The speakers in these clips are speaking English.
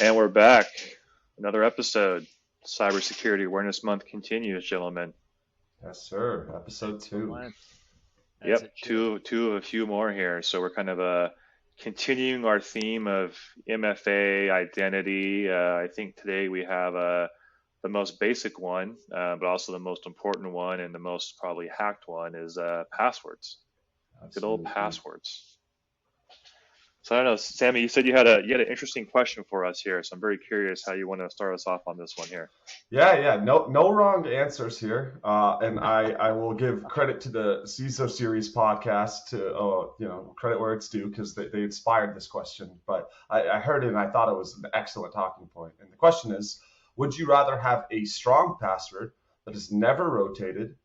And we're back. Another episode. Cybersecurity Awareness Month continues, gentlemen. Yes, sir. Episode 2. Excellent. As Yep, it should. two of a few more here. So we're kind of continuing our theme of MFA identity. I think today we have the most basic one, but also the most important one and the most probably hacked one is passwords. Good old Absolutely. passwords. So I don't know, Sammy, you said you had an interesting question for us here. So I'm very curious how you want to start us off on this one here. Yeah. No wrong answers here. And I will give credit to the CISO series podcast to credit where it's due because they inspired this question. But I heard it and I thought it was an excellent talking point. And the question is, would you rather have a strong password that is never rotated,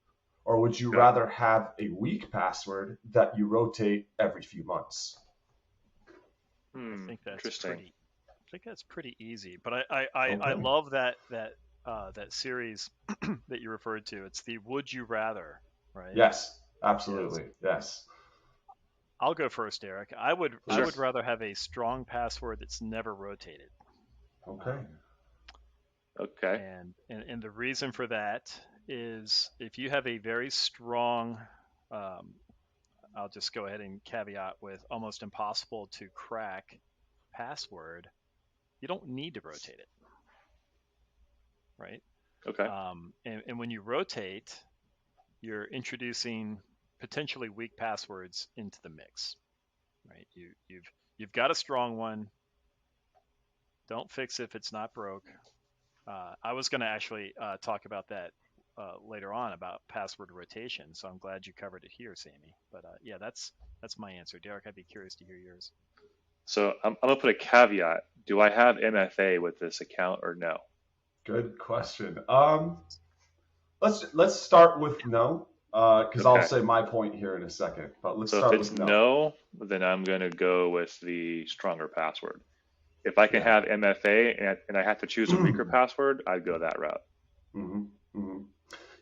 or would you Okay. rather have a weak password that you rotate every few months? I think that's Interesting. pretty easy. But I Okay. love that series that you referred to. It's the Would You Rather, right? Yes, absolutely. Yes. I'll go first, Eric. I Sure. would rather have a strong password that's never rotated. Okay. Okay. And the reason for that is if you have a very strong, I'll just go ahead and caveat with almost impossible to crack password, you don't need to rotate it, right? Okay. And when you rotate, you're introducing potentially weak passwords into the mix, right? You've got a strong one. Don't fix it if it's not broke. I was going to actually talk about that later on about password rotation, so I'm glad you covered it here, Sammy. But yeah, that's my answer. Derek, I'd be curious to hear yours. So I'm gonna put a caveat. Do I have MFA with this account or no? Good question. Let's start with no, because I'll Okay. say my point here in a second. But let's So if start it's with no. no, then I'm gonna go with the stronger password. If I can Yeah. have MFA and I have to choose a weaker password, I'd go that route. hmm hmm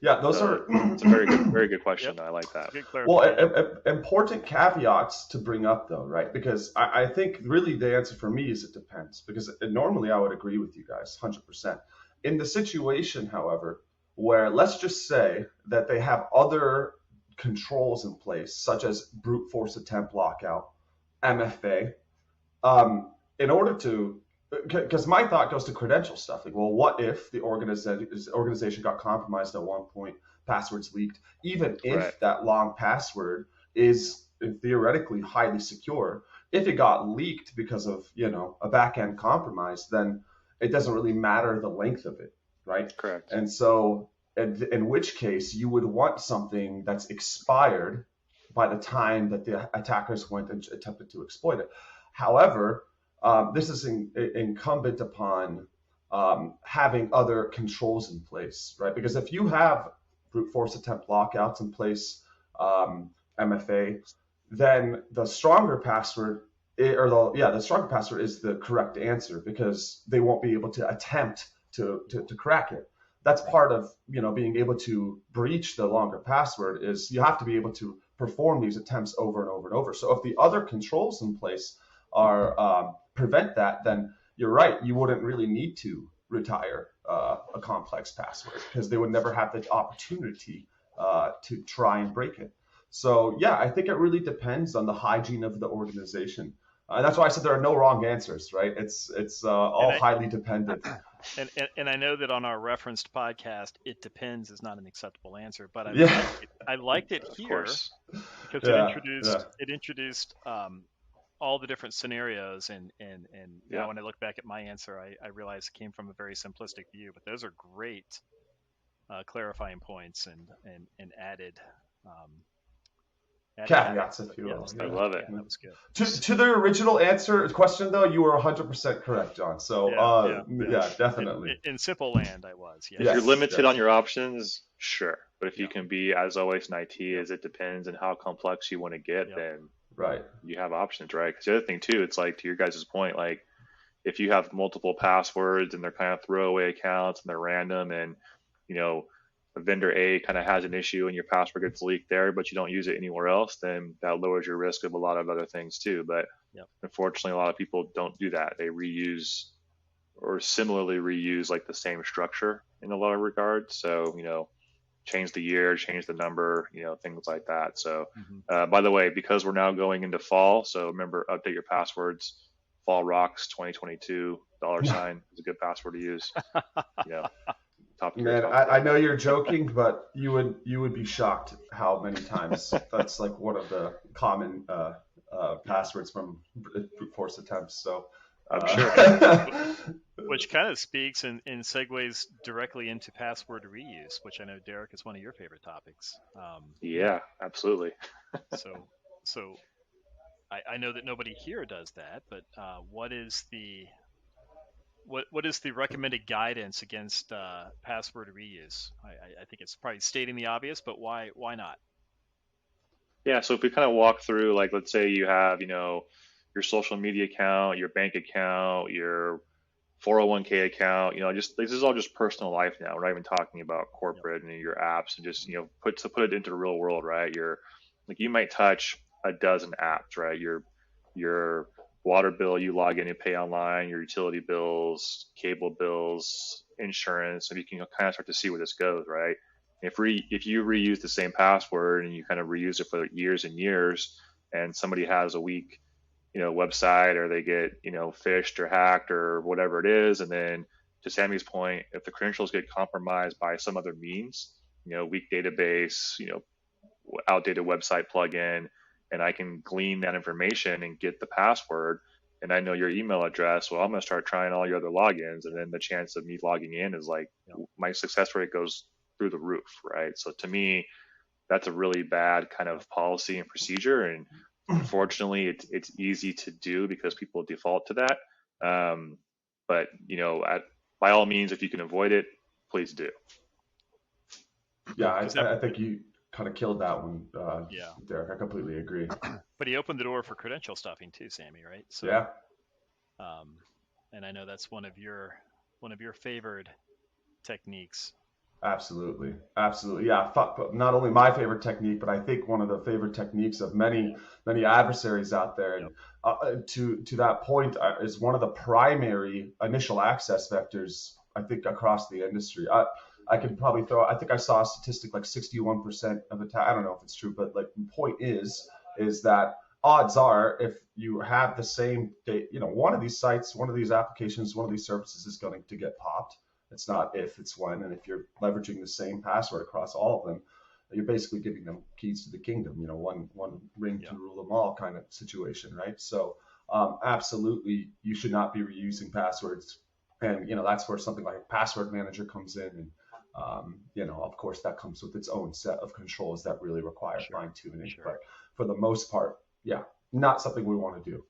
Yeah, those So are it's a very good Yep, question. I like that. good well, clarification. important caveats to bring up, though, right? Because I think really the answer for me is it depends. Because normally I would agree with you guys 100%. In the situation, however, where let's just say that they have other controls in place, such as brute force attempt lockout, MFA, in order to, because my thought goes to credential stuff. Like, well, what if the organization got compromised at one point, passwords leaked, even Right. if that long password is theoretically highly secure, if it got leaked because of a back end compromise, then it doesn't really matter the length of it, right? Correct. And so, in which case, you would want something that's expired by the time that the attackers went and attempted to exploit it. However, this is incumbent upon having other controls in place, right? Because if you have brute force attempt lockouts in place, MFA, then the stronger password, the stronger password is the correct answer because they won't be able to attempt to crack it. That's part of being able to breach the longer password is you have to be able to perform these attempts over and over and over. So if the other controls in place are prevent that, then you're right. You wouldn't really need to retire a complex password because they would never have the opportunity to try and break it. So yeah, I think it really depends on the hygiene of the organization. That's why I said there are no wrong answers, right? It's And all I highly dependent. and I know that on our referenced podcast, it depends is not an acceptable answer, but Yeah, I liked it Of here course. because yeah, yeah. it introduced all the different scenarios and Yeah. now when I look back at my answer, I realize it came from a very simplistic view, but those are great clarifying points and um, added Caveats, caveats. if But you yeah, will. I Yeah. love it. that was good. To the original answer question though, you were 100% correct, John. So Yeah. yeah, definitely. In simple land, I was If you're yes. Yes, limited on yes. your options, sure. But if you Yeah. can be, as always in IT, Yep. is it depends on how complex you want to get, Yep. then Right. you have options, right? Because the other thing too, it's like to your guys' point, like if you have multiple passwords and they're kind of throwaway accounts and they're random and you know vendor A kind of has an issue and your password gets leaked there, but you don't use it anywhere else, then that lowers your risk of a lot of other things too. But Yep. unfortunately, a lot of people don't do that. They reuse or similarly reuse like the same structure in a lot of regards. So, change the year, change the number, things like that. So, Hmm. by the way, because we're now going into fall, so remember, update your passwords. Fall rocks 2022 $ is a good password to use. You know, top tier, Man, top I tier. know you're joking, but you would be shocked how many times that's like one of the common Yeah. passwords from brute force attempts. So, I'm sure. Which kind of speaks and segues directly into password reuse, which I know, Derek, is one of your favorite topics. Yeah, absolutely. So, so I know that nobody here does that, but what is the recommended guidance against password reuse? I think it's probably stating the obvious, but why not? Yeah, so if we kind of walk through, like, let's say you have, your social media account, your bank account, your 401k account, just this is all just personal life now. We're not even talking about Yep. corporate and your apps, and just, put it into the real world, right? Like, you might touch a dozen apps, right? Your water bill, you log in and pay online, your utility bills, cable bills, insurance, and you can kind of start to see where this goes, right? If you reuse the same password and you kind of reuse it for years and years, and somebody has a weak, website, or they get, phished or hacked or whatever it is, and then, to Sammy's point, if the credentials get compromised by some other means, weak database, outdated website plugin, and I can glean that information and get the password, and I know your email address, well, I'm going to start trying all your other logins, and Yep. then the chance of me logging in is like, Yep. my success rate goes through the roof, right? So to me, that's a really bad kind Yep. of policy and procedure, and unfortunately, it's easy to do because people default to that. But by all means, if you can avoid it, please do. yeah, Because I think you kind of killed that one, yeah, Derek. I completely agree. but he opened the door for credential stuffing too, Sammy, right? So, Yeah, um, and I know that's one of your favored techniques. absolutely, absolutely. Yeah, not only my favorite technique, but I think one of the favorite techniques of many Yeah. many adversaries out there. Yep. And to that point, is one of the primary initial access vectors, I think, across the industry. I could probably throw. I think I saw a statistic like 61% of attack. I don't know if it's true, but like the point is that odds are, if you have the same date, one of these sites, one of these applications, one of these services is going to get popped. It's not if, it's when. And if you're leveraging the same password across all of them, you're basically giving them keys to the kingdom, one ring Yeah. to rule them all kind of situation, right? So absolutely, you should not be reusing passwords. And that's where something like password manager comes in. And of course, that comes with its own set of controls that really require Sure. fine tuning. Sure. But for the most part, yeah, not something we want to do.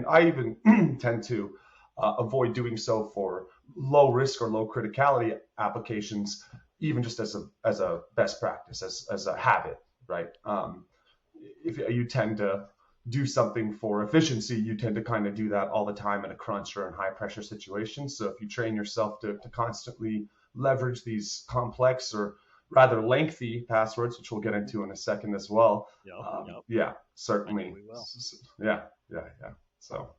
I even tend to avoid doing so for low risk or low criticality applications, even just as a best practice, as a habit, right? If you tend to do something for efficiency, you tend to kind of do that all the time in a crunch or in high pressure situations. So if you train yourself to constantly leverage these complex, or rather lengthy passwords, which we'll get into in a second as well, Yep. Yep. yeah, I know certainly, we will. yeah, yeah. So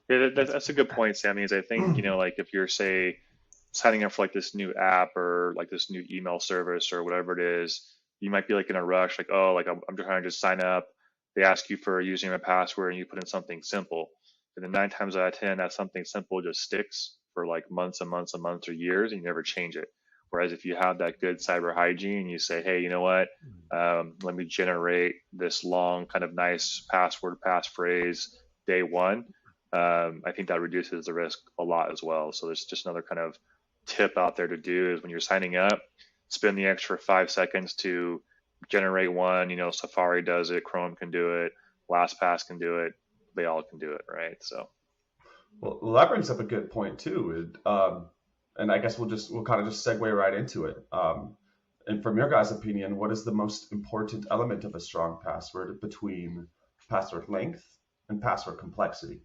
Yeah, That's that's a good point, Sammy. Is I think, like, if you're, say, signing up for like this new app or like this new email service or whatever it is, you might be like in a rush, like, oh, like, I'm trying to just sign up. They ask you for a username and password, and you put in something simple. And then 9 times out of 10, that something simple just sticks for like months and months and months or years, and you never change it. Whereas if you have that good cyber hygiene, you say, hey, you know what? Let me generate this long, kind of nice password, passphrase day one. I think that reduces the risk a lot as well. So there's just another kind of tip out there to do, is when you're signing up, spend the extra 5 seconds to generate one. Safari does it, Chrome can do it, LastPass can do it, they all can do it, right? So well, that brings up a good point too. And I guess we'll kind of just segue right into it. And from your guys' opinion, what is the most important element of a strong password between password length and password complexity?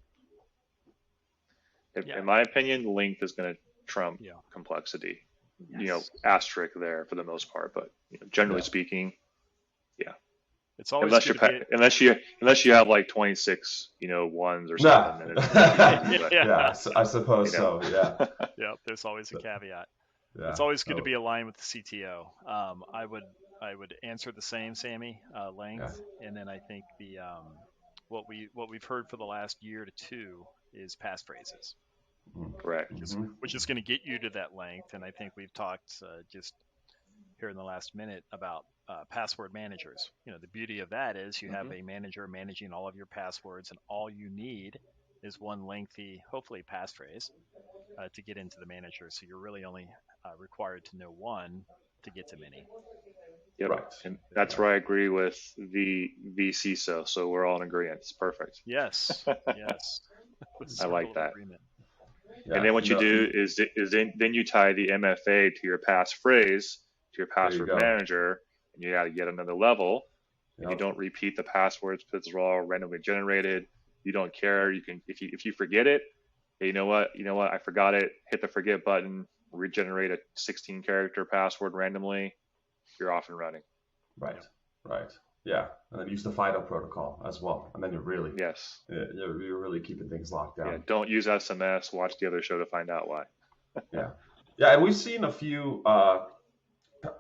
Yeah. in my opinion, length is going to trump Yeah. complexity. Yes. Asterisk there for the most part, but generally Yeah. speaking, yeah. It's always good to be. Unless you have like 26, ones or Nah. something, then it's easy. But Yeah, I suppose you know, so. Yeah. Yeah, there's always a caveat. It's Yeah. always good to Oh, be aligned with the CTO. I would answer the same, Sammy, yeah. length, and then I think the what we've heard for the last year to two is passphrases, correct. Mm-hmm. which is going to get you to that length. And I think we've talked just here in the last minute about password managers. The beauty of that is you have Hmm. a manager managing all of your passwords, and all you need is one lengthy, hopefully passphrase, to get into the manager. So you're really only required to know one to get to many. Yep. Right. And that's Right. where I agree with the CISO. So we're all in agreement. It's perfect. Yes, yes, the I circle like of that. agreement. And Yeah. then what you do is then you tie the MFA to your passphrase, to your There you password go. manager, and you add yet another level, and you Yep. don't repeat the passwords because they're all randomly generated. You don't care. You can if you forget it, hey, you know what, I forgot it. Hit the forget button, regenerate a 16 character password randomly. You're off and running. Right. Yep. Right. Yeah. And then use the FIDO protocol as well. And then Yes. you're really keeping things locked Yeah. down. Don't use SMS. Watch the other show to find out why. Yeah. Yeah. And we've seen a few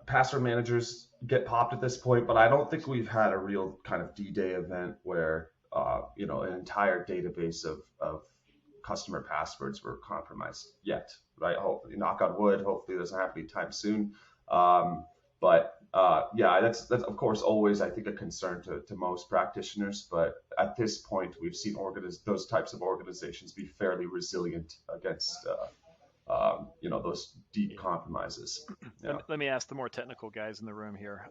password managers get popped at this point, but I don't think we've had a real kind of D-Day event where an entire database of customer passwords were compromised yet, right? Hopefully, knock on wood. Hopefully, it doesn't happen anytime soon. But yeah, that's of course always I think a concern to most practitioners. But at this point, we've seen those types of organizations be fairly resilient against those deep Yeah. compromises. Yeah. Let me ask the more technical guys in the room here.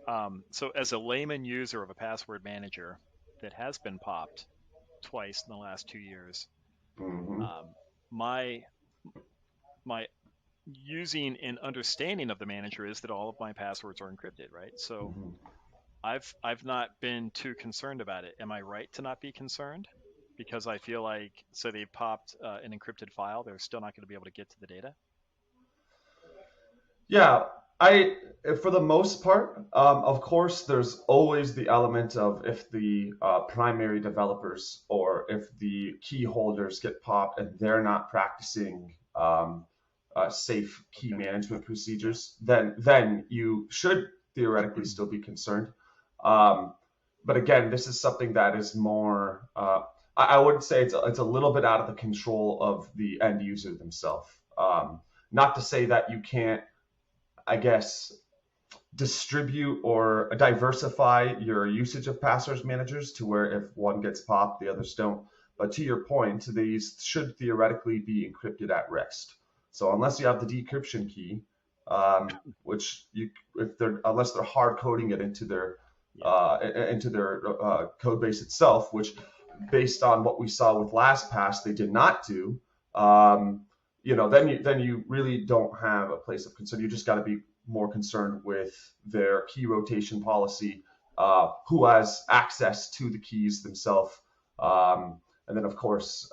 So, as a layman user of a password manager that has been popped twice in the last 2 years, Hmm. um, my my using and understanding of the manager is that all of my passwords are encrypted, right? So Hmm. I've not been too concerned about it. Am I right to not be concerned? Because I feel like, so they popped an encrypted file, they're still not going to be able to get to the data. Yeah, I for the most part, of course, there's always the element of if the primary developers or if the key holders get popped and they're not practicing safe key Okay. management Yeah. procedures, then you should theoretically still be concerned. Um, but again, this is something that is more. I would say it's a little bit out of the control of the end user themselves. Not to say that you can't, I guess, distribute or diversify your usage of passwords managers to where if one gets popped, the others don't. But to your point, these should theoretically be encrypted at rest. So unless you have the decryption key, which unless they're hard coding it Yeah. into their code base itself, which based on what we saw with LastPass, they did not do. Then you really don't have a place of concern. You just got to be more concerned with their key rotation policy, who has access to the keys themselves, and then of course,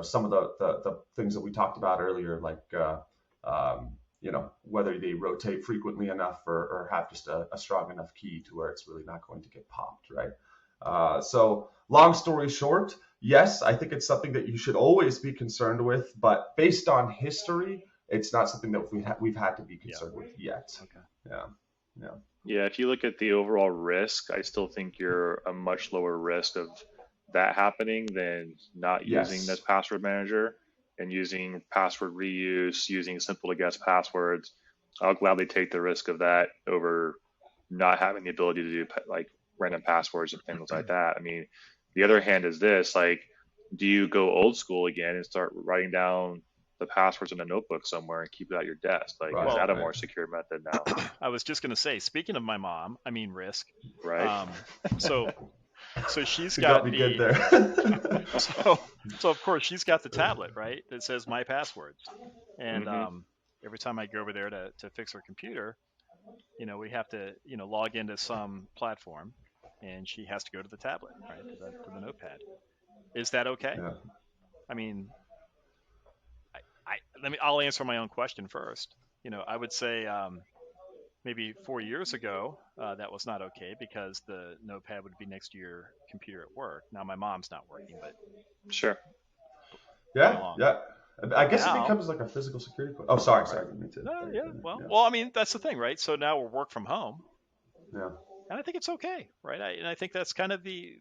some of the things that we talked about earlier, like whether they rotate frequently enough or have just a strong enough key to where it's really not going to get popped, right? So long story short, yes, I think it's something that you should always be concerned with, but based on history, it's not something that we've had to be Yeah. concerned with yet. Okay. Yeah, yeah, Yeah, if you look at the overall risk, I still think you're a much lower risk of that happening than not using this yes, password manager and using password reuse, using simple to guess passwords. I'll gladly take the risk of that over not having the ability to do like random passwords and things like that. I mean, the other hand is this, like, do you go old school again and start writing down the passwords in a notebook somewhere and keep it at your desk? Like, is right, Well, that a right. more secure method now? I was just going to say, speaking of my mom, I mean risk. Right? Um, so so she's You got got me good the there. so so of course she's got the tablet, right, that says my passwords, and Hmm. every time I go over there to fix her computer, we have to log into some platform, and she has to go to the tablet, right, to the notepad. Is that okay? Yeah. I mean, I'll answer my own question first. I would say, maybe 4 years ago, that was not okay because the notepad would be next to your computer at work. Now my mom's not working, but Sure. play Yeah, along. yeah. I But guess it now, becomes like a physical security. Oh, sorry, I didn't mean to. yeah, well, I mean, that's the thing, right? So now we're work from home, Yeah. and I think it's okay, right? And I think that's kind of the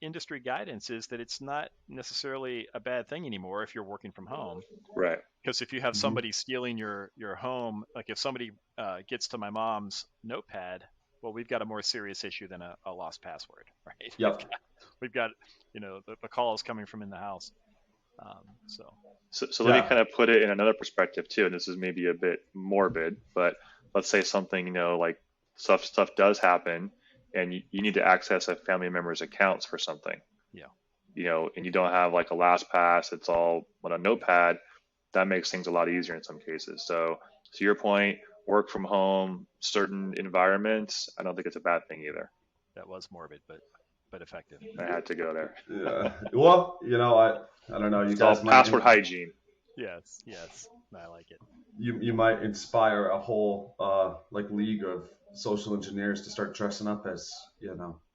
industry guidance is that it's not necessarily a bad thing anymore if you're working from home. Right. Because if you have Hmm. somebody stealing your home, like if somebody gets to my mom's notepad, well, we've got a more serious issue than a lost password, right? Yep. We've got the calls coming from in the house. So So let me Yeah. kind of put it in another perspective too, and this is maybe a bit morbid, but let's say something, like stuff does happen, and you need to access a family member's accounts for something, yeah, and you don't have like a LastPass, it's all on a notepad. That makes things a lot easier in some cases. So to your point, work from home, certain environments, I don't think it's a bad thing either. that was morbid, but effective. I had to go there. Yeah. Well, I don't know. You It's all guys might password hygiene. Yes, I like it. you might inspire a whole like league of social engineers to start dressing up as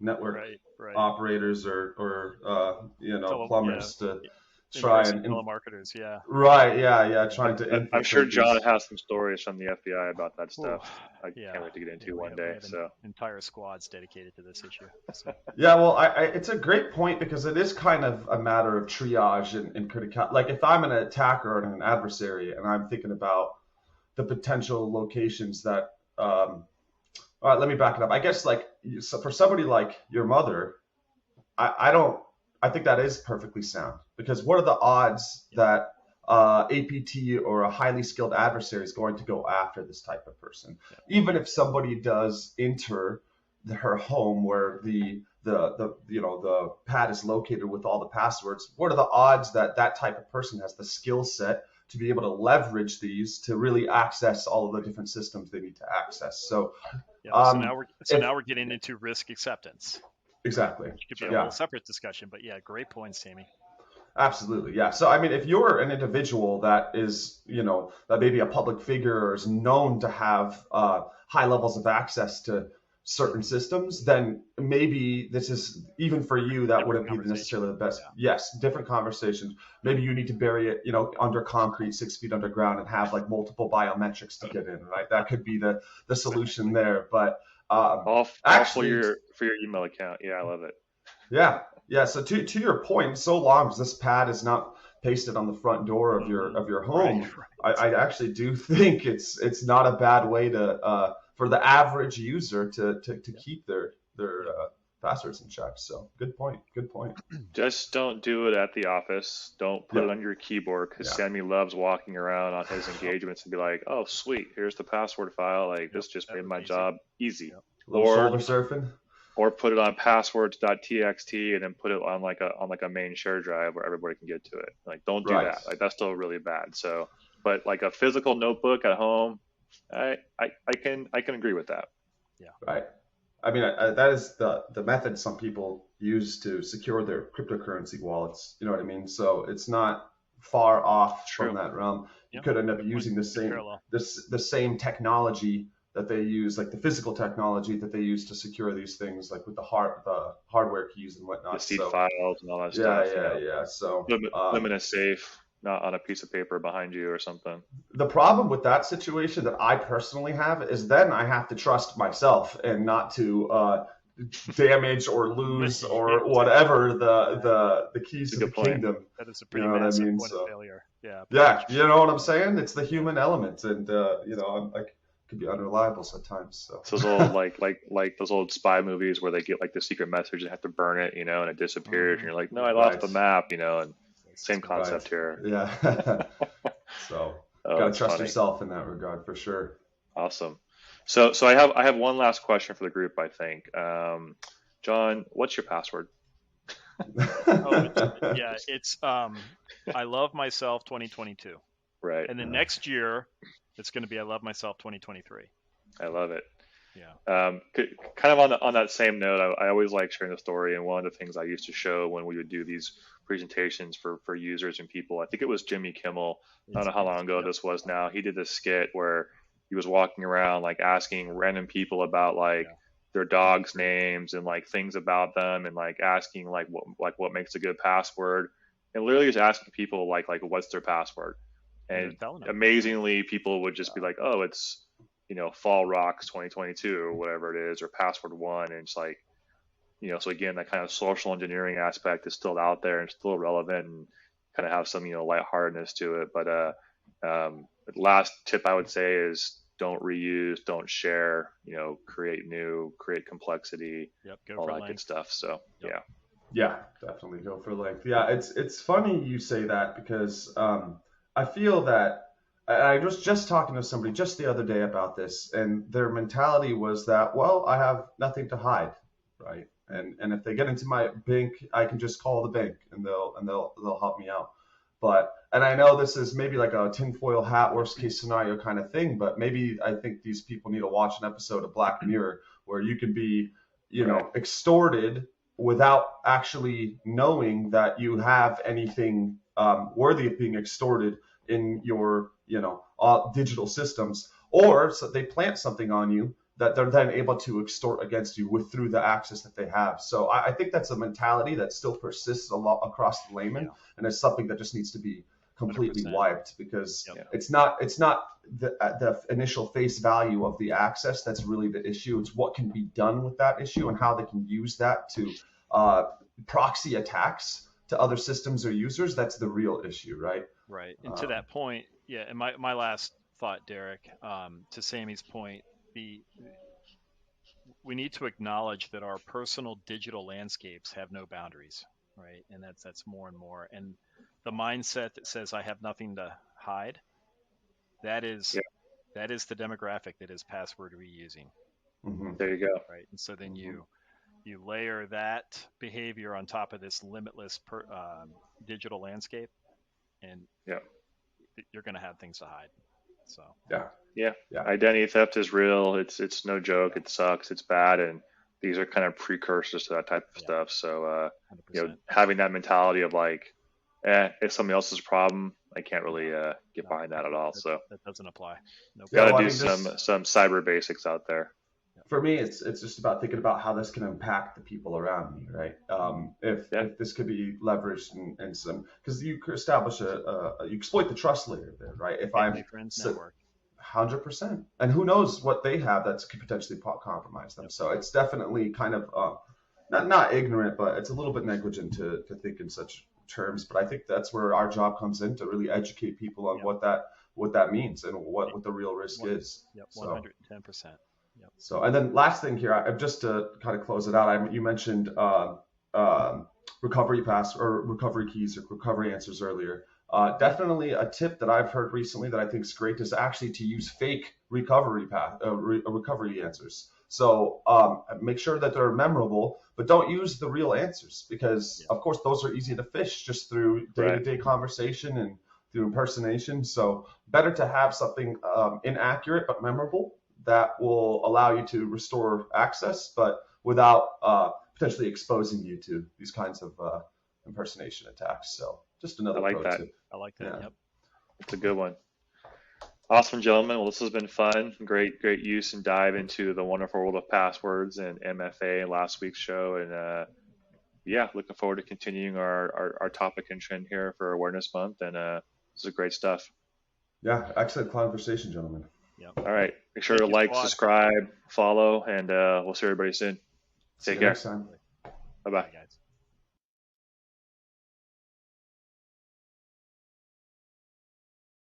network Right. operators or Yeah, plumbers to try in-person and telemarketers. Yeah. right, yeah, trying to I'm sure infiltrate John these. has some stories from the FBI about that Ooh, stuff. I yeah. can't wait to get into We one have, we day. have So entire squads dedicated to this issue. So Yeah, well, it's a great point because it is kind of a matter of triage and critical. Like if I'm an attacker and an adversary, and I'm thinking about the potential locations that. All right, let me back it up. I guess so for somebody like your mother, I don't. I think that is perfectly sound because what are the odds that APT or a highly skilled adversary is going to go after this type of person, even if somebody does enter her home where the pad is located with all the passwords? What are the odds that that type of person has the skill set to be able to leverage these to really access all of the different systems they need to access? So, so if now we're getting into risk acceptance, exactly, which could be a yeah. whole separate discussion. But yeah, great points, Sammy. Absolutely, yeah. So, I mean, if you're an individual that is, that maybe a public figure or is known to have high levels of access to certain systems, then maybe this is even for you that Different wouldn't be necessarily the best. Yeah. Yes, different conversations. Maybe you need to bury it, under concrete, 6 feet underground, and have like multiple biometrics to get in. Right, that could be the solution there. But all for actually, your email account. Yeah, I love it. yeah, yeah. So to your point, so long as this pad is not pasted on the front door of your home, Right. I actually do think it's not a bad way to for the average user to keep their passwords in check. So good point. Good point. Just don't do it at the office. Don't put it on your keyboard because Sammy loves walking around on his engagements and be like, "Oh, sweet, here's the password file. Like this just made my job easy." A little shoulder surfing. Or put it on passwords.txt and then put it on like a main share drive where everybody can get to it. Like don't do that. Like that's still really bad. So, but like a physical notebook at home, I can agree with that. Yeah. Right. I mean, that is the method some people use to secure their cryptocurrency wallets. You know what I mean? So it's not far off from that realm. You could end up using the same technology that they use, like the physical technology that they use to secure these things, like with the hardware keys and whatnot. The seed files and all that stuff. Yeah. So them in a safe, not on a piece of paper behind you or something. The problem with that situation that I personally have is then I have to trust myself and not to damage or lose or whatever the keys to the kingdom. That is a pretty massive point of failure. Yeah, you know what I'm saying? It's the human element, and I'm like, could be unreliable sometimes. So those old like those old spy movies where they get like the secret message and have to burn it, and it disappears, and you're like, no, I lost the map, and same concept here. Yeah. So gotta trust yourself in that regard for sure. Awesome. So I have one last question for the group, I think. John, what's your password? It's I love myself 2022. Right. And then next year it's going to be I love myself 2023. I love it. Yeah. Kind of on that same note, I always like sharing the story, and one of the things I used to show when we would do these presentations for users and people, I think it was Jimmy Kimmel. I don't know how long ago this was now. He did this skit where he was walking around like asking random people about like Yeah. their dogs' names and like things about them, and like asking what makes a good password, and literally just asking people like what's their password. And they're And telling them. amazingly, people would just be like, oh, it's Fall Rocks 2022 or whatever it is, or password one, and it's like, so again, that kind of social engineering aspect is still out there and still relevant, and kind of have some lightheartedness to it. But the last tip I would say is don't reuse, don't share, create new, create complexity, Yep. Go all for that good length. stuff. So Yep. yeah. Yeah, definitely go for length. Yeah, it's funny you say that because I feel that I was just talking to somebody just the other day about this, and their mentality was that, well, I have nothing to hide, right? And if they get into my bank, I can just call the bank and they'll help me out. But and I know this is maybe like a tinfoil hat worst case scenario kind of thing, but maybe I think these people need to watch an episode of Black Mirror where you can be, Right. extorted without actually knowing that you have anything worthy of being extorted in your digital systems, or so they plant something on you that they're then able to extort against you with through the access that they have. So I think that's a mentality that still persists a lot across the layman, Yeah. and it's something that just needs to be completely 100%. wiped, because Yep. it's not the initial face value of the access that's really the issue. It's what can be done with that issue and how they can use that to proxy attacks to other systems or users. That's the real issue, right? Right. And to that point, yeah. And my last thought, Derek, to Sammy's point, we need to acknowledge that our personal digital landscapes have no boundaries, right? And that's more and more. And the mindset that says I have nothing to hide, that is Yeah. that is the demographic that is password reusing, Mm-hmm. There you go. right? And so then Mm-hmm. you layer that behavior on top of this limitless digital landscape, and Yeah. you're going to have things to hide. So Yeah. Yeah. Yeah. Identity theft is real. It's no joke. It sucks. It's bad. And these are kind of precursors to that type of yeah, stuff. So, 100%. having that mentality of like, it's somebody else's problem, I can't really get No, behind that at all. So, that doesn't apply. Nope. Yeah, got to well, I do mean, this some cyber basics out there. for me, it's just about thinking about how this can impact the people around me, right? Yeah. If this could be leveraged and some, because you could establish you exploit the trust layer there, right? If Family, I'm friends, network. 100%, and who knows what they have that could potentially compromise them. Yep. So it's definitely kind of not ignorant, but it's a little bit negligent to think in such terms. But I think that's where our job comes in, to really educate people on Yep. what that means and what the real risk is. Yep. So 110%. Yep. so, and then last thing here, just to kind of close it out, you mentioned recovery pass or recovery keys or recovery answers earlier. Definitely a tip that I've heard recently that I think is great is actually to use fake recovery answers. So make sure that they're memorable, but don't use the real answers, because Yeah. of course those are easy to phish just through day-to-day conversation and through impersonation. So better to have something inaccurate but memorable that will allow you to restore access, but without potentially exposing you to these kinds of impersonation attacks. So just another I like pro that. tip. I like that. Yeah. Yep. It's a good one. Awesome, gentlemen. Well, this has been fun. Great use and dive into the wonderful world of passwords and MFA in last week's show. And yeah, looking forward to continuing our topic and trend here for Awareness Month. And this is great stuff. Yeah, excellent conversation, gentlemen. Yep. All right. Make sure Thank to you, like, squad. subscribe, follow, and we'll see everybody soon. See Take you care. next time. Bye-bye. Bye, guys.